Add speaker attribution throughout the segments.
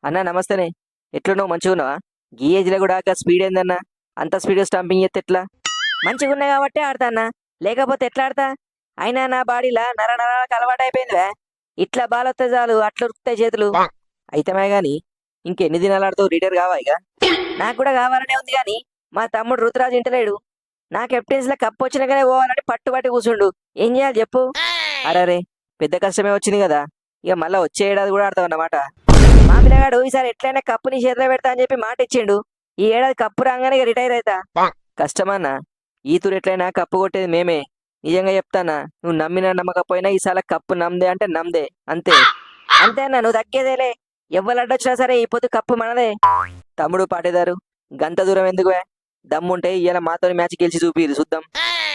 Speaker 1: అన్నా నమస్తేనే. ఎట్లున్నావు? మంచిగున్నావా? గీ ఏజ్లో కూడా స్పీడ్ ఏందన్నా? అంత స్పీడ్గా స్టంపింగ్ చేస్తే ఎట్లా? మంచిగున్నా కాబట్టి ఆడతానా, లేకపోతే ఎట్లా ఆడతా? అయినా నా బాడీలా నరాలకు అలవాటు అయిపోయిందివే. ఇట్లా బాల్ వస్తే చాలు అట్లా ఉరుకుతాయి చేతులు. అయితమే గాని ఇంకెన్ని దినాలు ఆడుతావు? రిటైర్ కావా ఇక? నాకు కూడా కావాలనే ఉంది కానీ మా తమ్ముడు రుతురాజు ఇంటలేడు. నా కెప్టెన్స్ లో కప్పు వచ్చినాకనే పోవాలని పట్టుబట్టి కూర్చుండు. ఏం చేయాలి చెప్పు? అరే పెద్ద కష్టమే వచ్చింది కదా, ఇక మళ్ళా వచ్చే ఏడాది కూడా ఆడతావు అన్నమాట. మా పిల్లగాడు ఈసారి ఎట్లయినా కప్పు నీ చేతిలో పెడతా అని చెప్పి మాట ఇచ్చిండు. ఈ ఏడాది కప్పు రాగానే ఇక రిటైర్ అవుతా. కష్టమన్నా, ఈ తూరు ఎట్లయినా కప్పు కొట్టేది మేమే. నిజంగా చెప్తానా, నువ్వు నమ్మినా నమ్మకపోయినా ఈసారి కప్పు నమ్దే అంటే నమ్దే, అంతే. అంతే అన్న, నువ్వు తగ్గేదేలే. ఎవ్వరు అడ్డొచ్చినా సరే ఈ పొద్దు కప్పు మనదే. తమ్ముడు పాటేదారు, గంత దూరం ఎందుకువే? దమ్ముంటే ఇవాళ మాతో మ్యాచ్ గెలిచి చూపిరు చూద్దాం.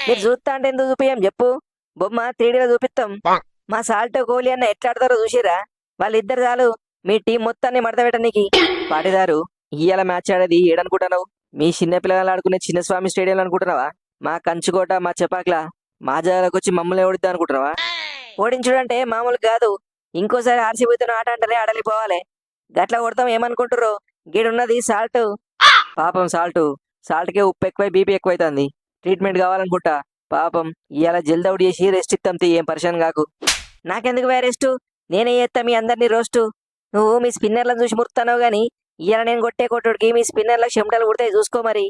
Speaker 1: మీరు చూస్తా అంటే ఎందుకు చూపియం చెప్పు? బొమ్మ 3Dలో చూపిస్తాం. మా సాల్ట్ కోహ్లీ అన్న ఎట్లా ఆడతారో చూసిరా? వాళ్ళిద్దరు చాలు మీ టీం మొత్తాన్ని మడత పెట్టనీకి. పాటేదారు, ఇవాళ మ్యాచ్ ఆడేది ఏడనుకుంటున్నావు? మీ చిన్న పిల్లలు ఆడుకునే చిన్నస్వామి స్టేడియం అనుకుంటున్నావా? మా కంచుకోట, మా చపాక్ల, మా జాగాలకు వచ్చి మమ్మల్ని ఓడిద్దాం అనుకుంటున్నావా? ఓడించుడంటే మామూలు కాదు. ఇంకోసారి ఆర్సీబీతో ఆట అంటేనే ఆడలిపోవాలి. గట్లా కొడతాం ఏమనుకుంటుర్రో? గీడున్నది సాల్ట్. పాపం సాల్ట్కే ఉప్పు ఎక్కువై బీపీ ఎక్కువైతుంది. ట్రీట్మెంట్ కావాలనుకుంటా. పాపం ఇవాళ జల్ది అవుట్ చేసి రెస్ట్ ఇస్తాం. ఏం పరిశాన్ కాకు. నాకెందుకు రెస్ట్? నేనే చేస్తా మీ అందరినీ రోస్టు. నువ్వు మీ స్పిన్నర్లను చూసి మురుకుతావు గాని ఇవాళ నేను కొట్టే కొట్టుడికి మీ స్పిన్నర్లకు చెమటలు కుడతాయి చూసుకో మరి.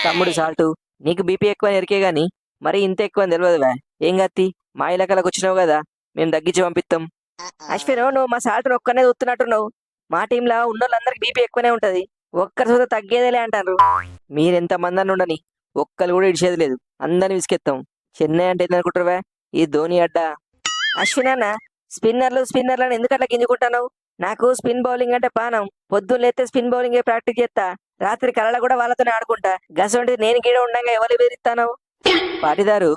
Speaker 1: తమ్ముడు సాల్టు, నీకు బీపీ ఎక్కువ ఎరికే గాని మరి ఇంత ఎక్కువ అని తెలియదువా? ఏం గత్తి, మా ఇలాకలకు వచ్చినావు కదా, మేము తగ్గించి పంపిస్తాం. అశ్విన్, నువ్వు మా సాల్ట్ను ఒక్కనే చూస్తున్నట్టున్నావు. మా టీంలో ఉన్నోళ్ళందరికి బీపీ ఎక్కువనే ఉంటది. ఒక్కరి చూత తగ్గేదేలే అంటారు. మీరెంత మంది ఉండని ఒక్కరు కూడా ఇడిచేది లేదు. అందరిని విసికెత్తాం. చెన్నై అంటే ఏందనుకుంటారువా? ఈ ధోని అడ్డ. అశ్విన్ అన్న, స్పిన్నర్లను ఎందుకట్లా గింజుకుంటావు? నాకు స్పిన్ బౌలింగ్ అంటే పానం. పొద్దున్న లేస్తే స్పిన్ బౌలింగ్ ప్రాక్టీస్ చేస్తా. రాత్రి కళలో కూడా వాళ్ళతోనే ఆడుకుంటా. గసంటి నేను గీడ ఉండగా ఎవరు బెదిరిస్తాను? పాటిదారు,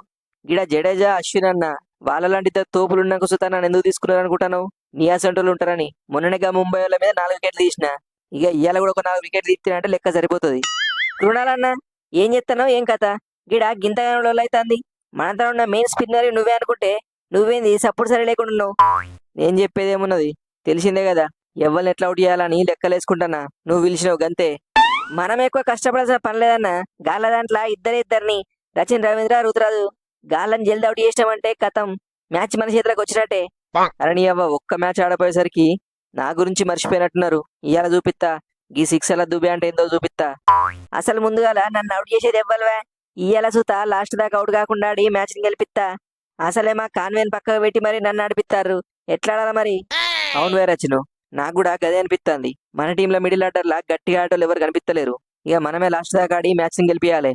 Speaker 1: గిడ జడేజా, అశ్విన్ అన్న వాళ్ళలాంటి తోపులున్నాక సుతా నన్ను ఎందుకు తీసుకున్నారు అనుకుంటాను? నీ అసంటోళ్ళు ఉంటారని మొన్ననేగా ముంబై వాళ్ళ మీద 4 వికెట్లు తీసిన. ఇక ఇవాళ కూడా ఒక 4 వికెట్లు తీస్తున్నా అంటే లెక్క సరిపోతుంది. కృణాలన్నా, ఏం చెప్తానో ఏం కథ? గిడ గింతగానో అవుతుంది. మనతో ఉన్న మెయిన్ స్పిన్నర్ నువ్వే అనుకుంటే నువ్వేంది సప్పుడు సరి లేకుండా ఉన్నావు. నేను చెప్పేది ఏమున్నది, తెలిసిందే కదా. ఎవరిని ఎట్లా అవుట్ చేయాలని లెక్కలేసుకుంటానా. నువ్వు పిలిచినావు గంతే. మనం ఎక్కువ కష్టపడాల్సిన పని లేదన్నా. గాళ్ళ దాంట్లో ఇద్దరిని రచిన్ రవీంద్ర, రుతురాజు గాళ్ళని జల్ది అవుట్ చేసినామంటే కథం, మ్యాచ్ మన చేతిలోకి వచ్చినట్టే. అరే నీ అవ్వ, ఒక్క మ్యాచ్ ఆడపోయేసరికి నా గురించి మర్చిపోయినట్టున్నారు. ఇవాళ చూపిస్తా గీ సిక్సర్ల దుబే అంటే ఏందో చూపిస్తా. అసలు ముందుగాల నన్ను అవుట్ చేసేది ఎవ్వలవే. ఇవాళ చూతా లాస్ట్ దాకా అవుట్ కాకుండా ఆడి మ్యాచ్ని గెలిపిస్తా. అసలే మా కాన్వేన్ పక్కకు పెట్టి మరి నన్ను ఆడిపిస్తారు. ఎట్లా ఆడాలా మరి? అవును వే రచను, నాకు కూడా గదే అనిపిస్తుంది. మన టీంలో మిడిల్ ఆర్డర్లా గట్టిగా ఆటోలు ఎవరు కనిపిస్తలేరు. ఇక మనమే లాస్ట్ దాకా ఆడి మ్యాచ్ని గెలిపియాలి.